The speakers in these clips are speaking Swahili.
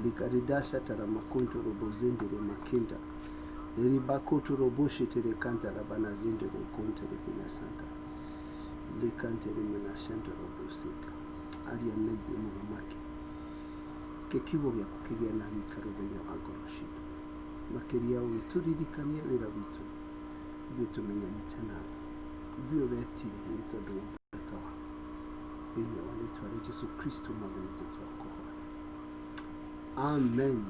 likaridasha taramakunto robozindere makinda ribakoto roboshi tere kanta rabanazindere kontere binasanta likantere menashento robosita aria naibe mulamaki kekigo bya kukigia na rikaro thenya agoroshito makiria uturirikania wira witu bitumenyanite nawe ibyo betire nitodo tawa bimwe walitwa Yesu Kristo mwana mtoto wako. Amen.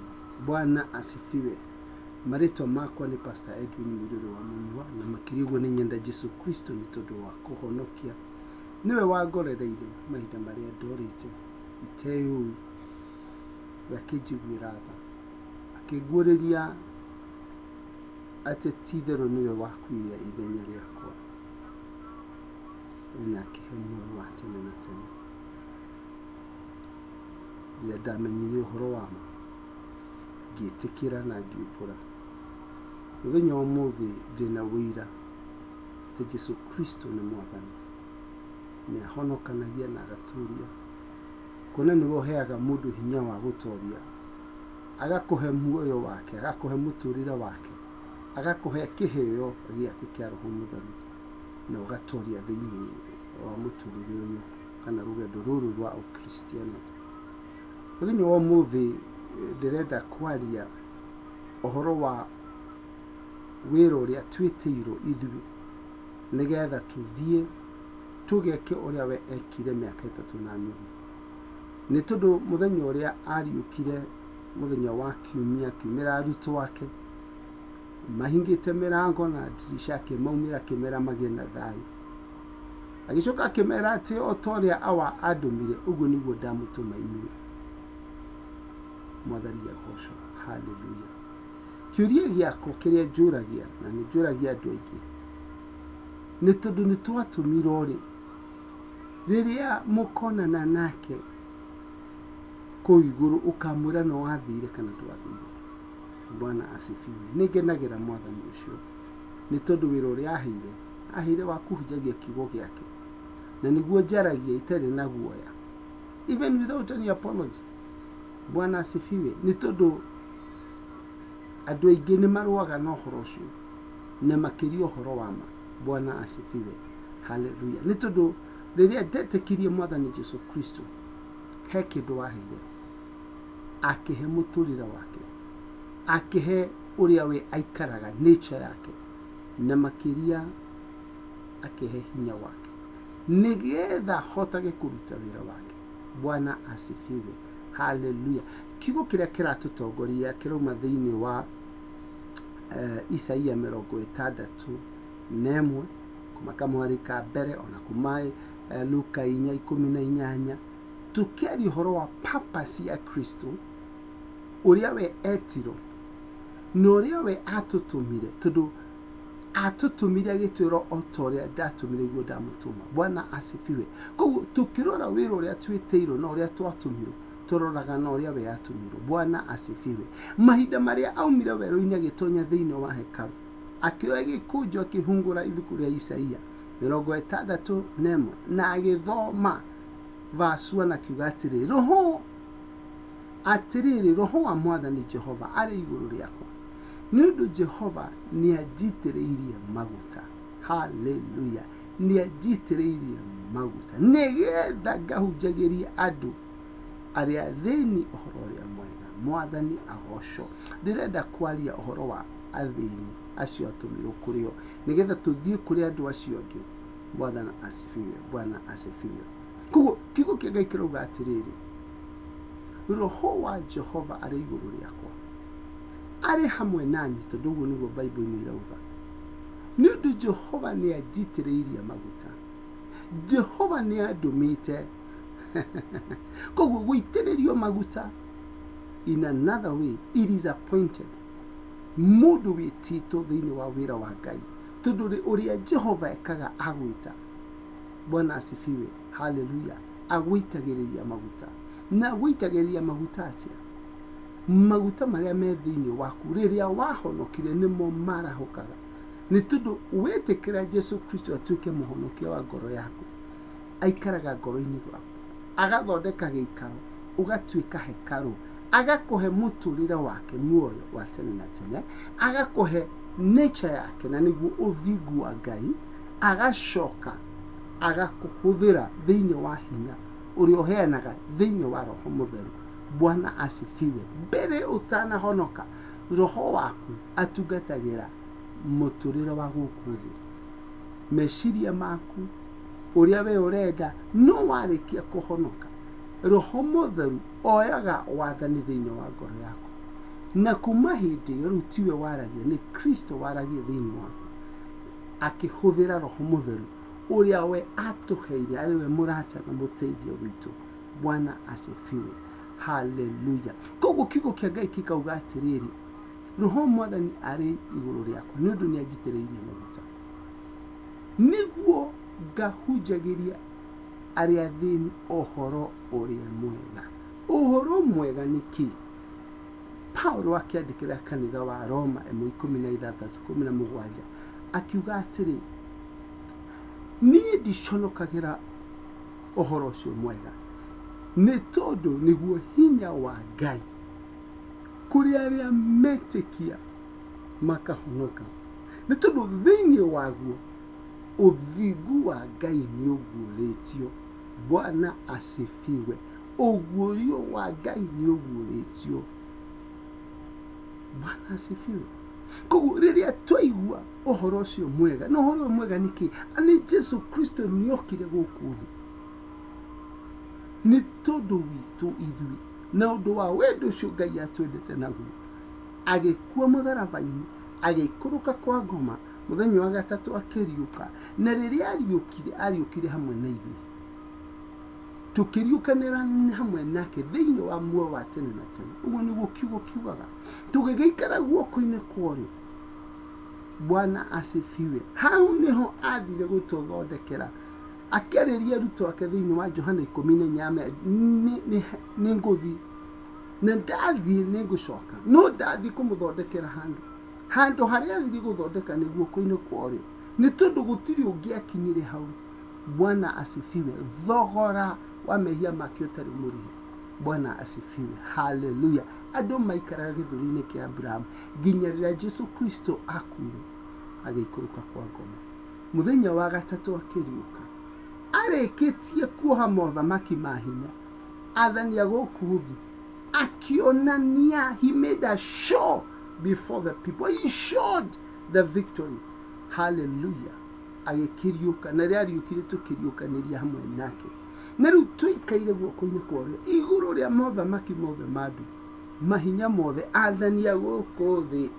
Bwana asifiwe. Marito makwa ni Pastor Edwin Mudoro wa Munywa na makirigo ni nyenda Yesu Kristo nitodo wako honokia niwe wagorereire mahinda maria ndorite iteyo yakijigwiraba akigureria ate tithero niwe wakuya ithenya riakwa na kihemu wa tene na tene ya damenyire uhoro wama gitikira na giupura muthenya wa muthi ndina wira te Yesu Kristo ni mwathani ni ahonokanagia na agaturia kuna niwe uheaga mundu hinya wa gutoria agakuhe muoyo wake agakuhe muturira wake agakuhe kiheo giake kia Roho Mutheru na ugatoria thiini wa muturire uyu kana rugendo ruru rwa ukristiano. Muthenya wa muthi ndirenda kwaria uhoro wa wira uria twitiirwo ithui nigetha tuthie tugeke uria we ekire miaka 3 ni tondu muthenya uria ariukire muthenya wa kiumia kimera aruto wake mahingite mirango na dirisha ke maumira kimera magena thayu agicoka kimera ati otoria awa adumire uguo niguo ndamutuma inywe mwathani agocwo. Haleluya. Kiuria giako kiria njuragia na ni njuragia andu aingi ni tondu ni twatumirwo ri riria mukonana nake kuiguru ukamwira no wathire kana ndwathire. Bwana asifiwe. Ningenagira mwathani ucio ni tondu wira uria ahire wa kuhunjagia kiugo giake na niguo njaragia itari na guoya even without any apology. Bwana asifiwe. Ni tondu andu aingi ni marwaga na uhoro ucio na makiria uhoro wama. Bwana asifiwe. Haleluya. Ni tondu riria ndetekirie mwathani Yesu Kristo he kindu wahire akihe muturira wake akihe uria we aikaraga nature yake na makiria akihe hinya wake nigetha hotage kuruta wira wake. Bwana asifiwe. Haleluya. Kigo kiria kiratutongoria kirauma thiini wa Isaia 61 nemwe kumaka mwarika mbere ona kumai Luka 4:18 tukeri uhoro wa purpose ya Kristo uria we etiro no uria we atutumire tondu atutumire agitwiro otoria ndatumire iguo ndamutuma. Bwana asifiwe. Koguo tukirora wira uria twiteiro no uria twatumirwo turoraga no uria we atumirwo. Bwana asifiwe. Mahinda maria aumire weru-ini agitonya thiini wa hekalu akioya gikunjo akihungura ibuku ria Isaia 61 na agithoma vasua na kiuga atiriri roho wa mwathani Jehova ari iguru riakwa nundu Jehova ni ajitireirie maguta. Haleluya. Ni ajitireirie maguta nigetha ngahunjagiria andu aria thini uhoro ria mwega. Mwathani agocwo. Ndirenda kwaria uhoro wa athini acio atumirwo kurio nigetha tuthie kuri andu acio angi. Mwathani asifiwe. Bwana asifiwe. Koguo kiugo kiega kirauga atiriri roho wa Jehova ari iguru riakwa ari hamwe nani tondu guo niguo Bible ino irauga nundu Jehova ni ajitireirie maguta. Jehova ni adumite koguo guitiririo maguta in another way it is appointed mundu witito thiini wa wira wa Ngai tondu uria Jehova ekaga agwita. Bwana asifiwe. Haleluya. Agwitagiriria maguta na gwitagiriria maguta atia maguta maria me thiini waku riria wahonokire nimo marahukaga ni tondu wetikira Yesu Kristo atuike muhonokia wa ngoro yaku aikaraga ngoro-ini gwaku agathondeka giikaro ugatuika hekalu agakohe muturire wake muoyo wa tene na tene, agakohe nature yake na niguo uthingu wa Ngai, agacoka agakuhuthira thiini wa hinya uria uheanaga thiini wa Roho Mutheru. Bwana asifiwe. Mbere utanahonoka, roho waku atungatagira muturire wa guku thi. Meciria maku uria we urenda no warikia kuhonoka, Roho Mutheru oyaga wathani thiini wa ngoro yaku, na kuma hindi iyo tiwe waragia, ni Kristo waragia thiini waku akihuthira Roho Mutheru uria we atuheire ari we murata na muteithio witu. Bwana asifiwe. Haleluya. Koguo kiugo kia Ngai kikauga atiriri, Roho Mwathani ari iguru riakwa ni undu ni ajitiriirie maguta, niguo ngahunjagiria aria thini ohoro uria mwega. Uhoro mwega ni ki? Paulo akiandikira kanitha wa Roma 16:17 akiuga atiri, ni ndiconokagira ohoro ucio mwega ni tondu niguo hinya wa Ngai kuri aria metikia makahonoka, ni tondu thiini waguo uthingu wa Ngai ni uguuritio. Bwana asifiwe. Uguurio wa Ngai ni uguuritio. Bwana asifiwe. Koguo riria twaigua ohoro ucio mwega, no ohoro mwega niki? Ani Jesu Kristo ni okire guku thi ni tondu witu ithui, na undu wa wendo ucio Ngai atwendete naguo, agikua mutharabaini, agikuruka kwa ngoma muthenya wa gatatu akiriuka, na riria ariukire hamwe na ithui, tukiriukanira hamwe nake thiini wa muoyo wa tene na tene. Uguo niguo kiugo kiugaga, tugigeikara guoko-ini kwario. Bwana asifiwe. Hau niho athire gututhondekera, akeriria ruto ake thiini wa Johana 10:4 ni nguthi na ndathie ni ngucoka, no ndathie kumuthondekera handu haria athire guthondeka ni guoko-ini kwario, ni tondu gutiri ungiakinyire hau. Bwana asifiwe. Thogora wa mehia make utari murihe. Bwana asifiwe. Haleluya. Andu maikaraga githuri-ini kia Abraham nginya riria Jesu Kristo akuire agikuruka kwa ngoma, muthenya wa gatatu akiriuka, areketie kuoha mothamaki ma hinya, athani a guku thi, akionania, he made a show before the people. He showed the victory. Hallelujah. Agikiriuka, na riria ariukire tukiriukaniria hamwe nake, na riu twikaire guoko-ini kwario iguru ria mothamaki mothe mandu mahinya mothe, athani a guku thi,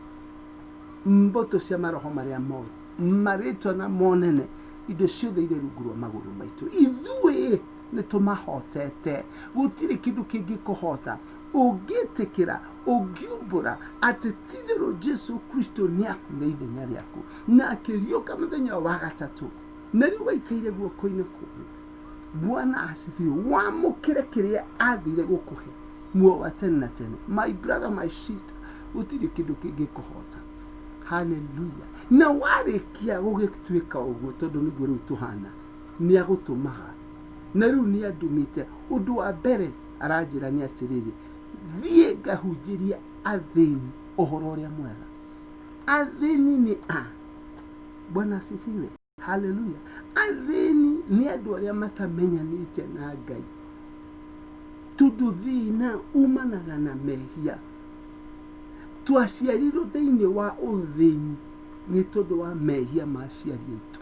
mboto cia maroho maria mothe, maritwa na monene, indo ciothe ire rungu rwa maguru maitu. Ithui ni tumahotete, gutiri kindu kingikuhota ungitikira, ungiumbura ati tithero Jesu Kristo ni akuire ithenya riaku na akiriuka muthenya wa gatatu, na riu waikaire guoko-ini kwario. Bwana asifiwe. Wamukire kiria athire gukuhe muoyo wa tene na tene. My brother, my sister, gutiri kindu kingikuhota. Hallelujah. Na warikia gugituika uguo, tondu niguo riu tuhana, ni agutumaga, na riu ni andumite. Undu wa mbere aranjira ni atiriri, thie ngahunjiria athini ohoro uria mwega. Athini ni Bwana asifiwe. Hallelujah. Athini ni andu aria matamenyanite na Ngai, tondu thina umanaga na mehia. Twaciarirwo thiini wa uthini ni tondu wa mehia ma ciari aitu.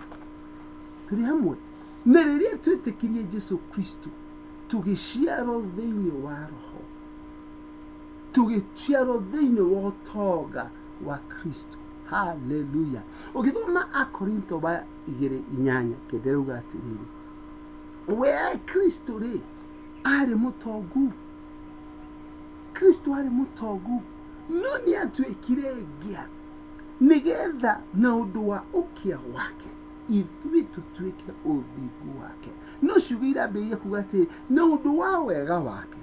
Turi hamwe? Na riria twitikirie Jesu Kristo, tugiciarwo thiini wa Roho, tugiciarwo thiini wa utonga wa Kristo. Hallelujah. Ukithoma Akorinto 2:8 kenderauga atiriri, we Kristo ri ari mutongu, Kristo ari mutongu, no ni atwikire ngia nigetha na undu wa ukia wake ithui tutwike uthingu wake. No ciugira mbeirie kuga ati na undu wa wega wake,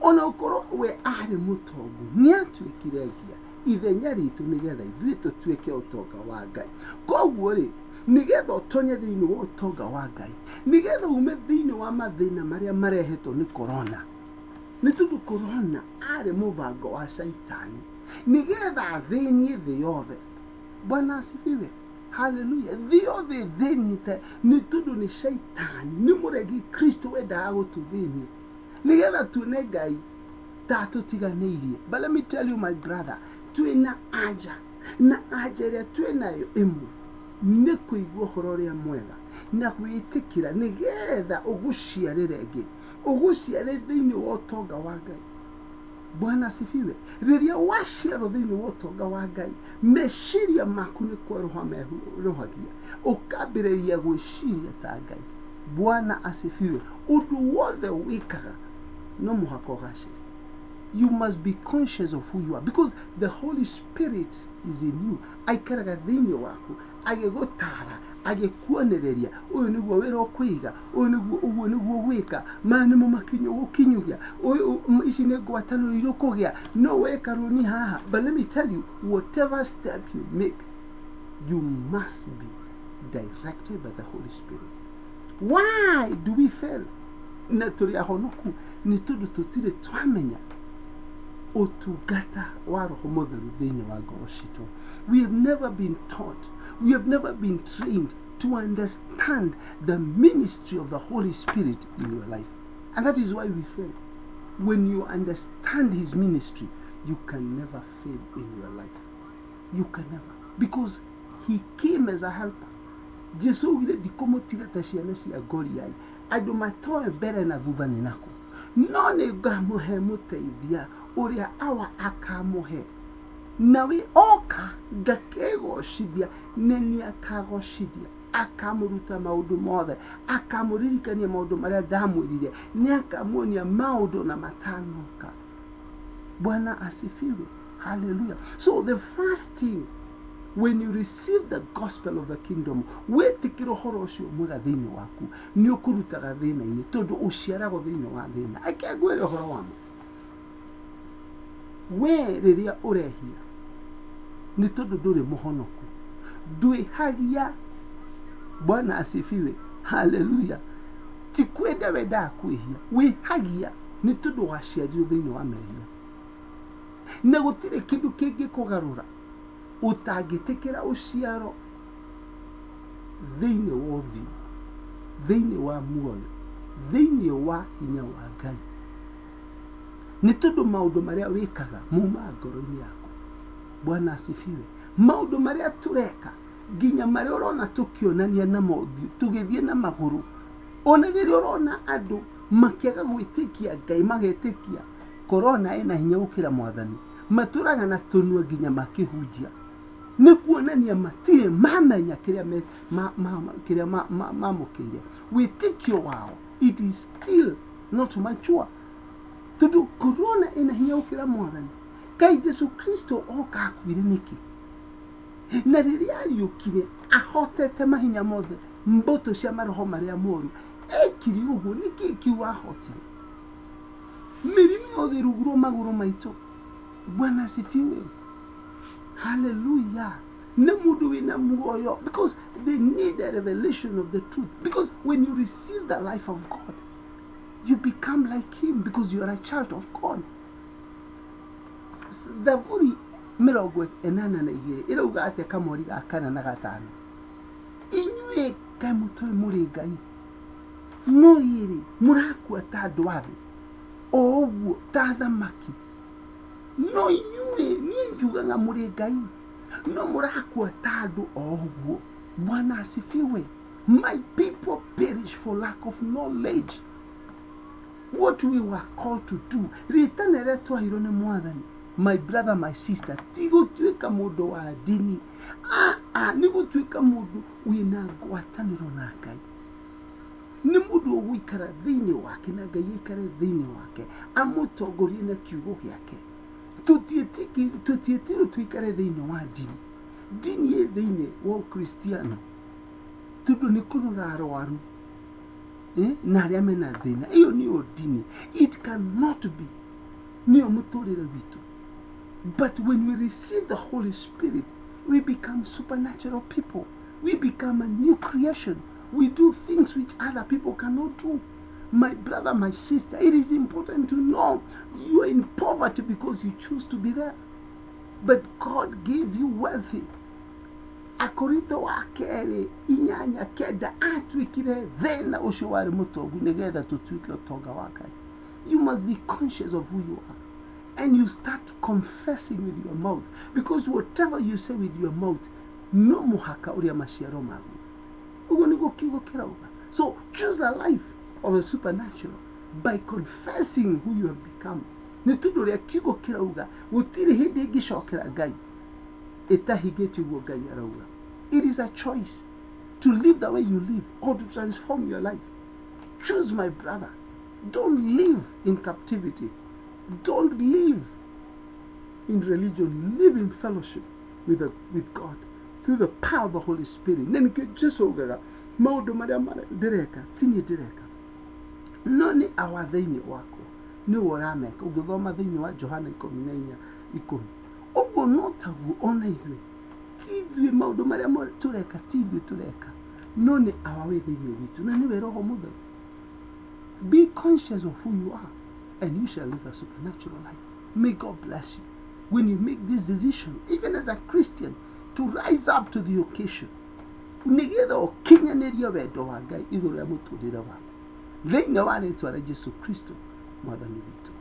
ona ukorwo we ari mutongu ni atwikire ngia ithenya ritu nigetha ithui tutwike utonga wa Ngai. Koguo ri nigetha utonye thiini wa utonga wa Ngai, nigetha ume thiini wa mathina maria marehetwo ni corona, nĩ tondũ korona arĩ mũbango wa shaitani nĩgetha thĩnie thĩ yothe. Bwana asifiwe. Haleluya. Thĩ yothe thĩnĩte nĩ tondũ nĩ shaitani, nĩ mũregi Kristo wendaga gũtũthĩnia nĩgetha tuone Ngai ta tũtiganĩirie. But let me tell you my brother, twĩna anja, na anja ĩrĩa twĩnayo ĩmwe nĩ kũigua ũhoro ũrĩa mwega na gwĩtĩkĩra nĩgetha ũgũciarĩre ĩngĩ, ũgũciare thĩinĩ wa ũtonga wa Ngai. Bwana asifiwe. Rĩrĩa waciarwo thĩinĩ wa ũtonga wa Ngai, meciria maku nĩ kweroha merohagia, ũkambĩrĩria gwĩciria ta Ngai. Bwana asifiwe. Ũndũ wothe wĩkaga no mũhaka ũgacĩre. You must be conscious of who you are, because the Holy Spirit is in you. Aikaraga thĩinĩ waku agĩgũtara, agĩkuonereria ũyũ nĩguo wĩra ũkũiga, ũguo nĩguo gwĩka, maya nĩmo makinya ũgũkinyũkia, ici nĩ ngwatanĩro irũkũgĩa, no weka rũni haha. But let me tell you, whatever step you make, you must be directed by the Holy Spirit. Why do we fail? Na tũrĩ ahonoku nĩ tondũ tũtirĩ twamenya ũtungata wa Roho Mũtheru thĩinĩ wa ngoro citũ. We have never been taught, we have never been trained to understand the ministry of the Holy Spirit in your life. And that is why we fail. When you understand his ministry, you can never fail in your life. You can never. Because he came as a helper. Jesu wile dikomotiga tashiana si agoriai. Ado matoe bere na thutha ninako. None gamuhe muteithia uria awa akamuhe. Nawe oka gakegoshithia neni akagoshithia. Akamuruta maundu mothe, akamuririkania maundu maria ndamwirire, ni akamuonia maundu na matanoka. Bwana asifiwe. Hallelujah. So the first thing, when you receive the gospel of the kingdom, wetikira horo ucio mwega thiini waku, ni ukurutaga thina-ini tondu uciarago thiini wa thina. Akegwire horo wamo. We riria urehia ni tondu nduri muhonoku. Ndwihagia. Bwana asifiwe. Hallelujah. Tikwenda wenda kwihia, wihagia ni tondu waciarirwo thiini wa mehia. Na gutire kindu kingi kugarura utangitikira uciaro thiini wa uthio, thiini wa muoyo, thiini wa hinya wa Ngai. Ni tondu maundu maria wikaga muma ngoro-ini yaku. Bwana asifiwe. Maundu maria tureka ginya maria urona tukionania na mothi tugithie na maguru, ona riria urona andu makiaga gwitikia Ngai, magetikia korona ina hinya gukira mwathani, maturaga na tunua ginya makihunjia, ni kuonania matire mamenya kiria mamukire. Witikio wao, it is still not mature. Tondu korona ina hinya gukira mwathani. Kai Jesu Kristo oka akwire niki, na riria ariukire ahotete mahinya mothe, mboto cia maroho maria moru, ekiri uguo niki kiwa ahotire mirimi yothe ruguru maguru maitu. Bwana asifiwe. Hallelujah. Na mundu wina muoyo, because they need a revelation of the truth. Because when you receive the life of God, you become like him, because you are a child of God. Thaburi 82 irauga atia kamori ga 4 na 5. Inyue kai mutoi muri Ngai, muriri murakua ta andu athi oguo ta thamaki. No inyue ni njugaga muri Ngai, no murakua ta andu oguo. Bwana asifiwe. My people perish for lack of knowledge. What we were called to do, ritanere twahirwo ni mwathani. My brother, my sister, tigo tuika mundu wa dini. Ni gutuika mundu wina ngwataniro na Ngai. Ni mundu ugwikara thiini wake na Ngai ikare thiini wake, amutongorie na kiugo giake. Tutietiru tuikare thiini wa dini. Dini ye thiini wa Kristiano. Tondu ni kurura arwaru, na aria mena thina. Iyo ni dini. It cannot be ni omuturire witu. But when we receive the Holy Spirit, we become supernatural people. We become a new creation. We do things which other people cannot do. My brother, my sister, it is important to know you are in poverty because you choose to be there. But God gave you wealthy. Akorintho wa kere inyanya kenda atwikire thena ucio wari mutongu nigetha tutwike utonga wa Ngai. You must be conscious of who you are, and you start confessing with your mouth, because whatever you say with your mouth no muhaka uria maciaro magu. Ugo niguo kiugo kirauga. So choose a life of the supernatural by confessing who you have become. Ni tundu ria kiugo kirauga gutiri hindi ingicokera Ngai itahigete uguo Ngai arauga. It is a choice to live the way you live or to transform your life. Choose, my brother. Don't live in captivity. Don't live in religion. Live in fellowship with God through the power of the Holy Spirit. Nenike Jesu ugaga maudu maria direka tini direka noni awa thiini wako ni worameka ugithoma thiini wa Johana 14:10 uguo no taguo ona ithuĩ tithuĩ maũndũ marĩa tureka tithuĩ tureka no nĩ awa wĩ thĩinĩ witũ na nĩwe Roho Mũtheru. Be conscious of who you are and you shall live a supernatural life. May God bless you when you make this decision, even as a Christian, to rise up to the occasion. Nigetha ũkinyanĩrie wendo wa Ngai igũrũ rĩa mũtũrĩre waku thĩinĩ wa rĩĩtwa rĩa Jesu Kristo mwathani witũ.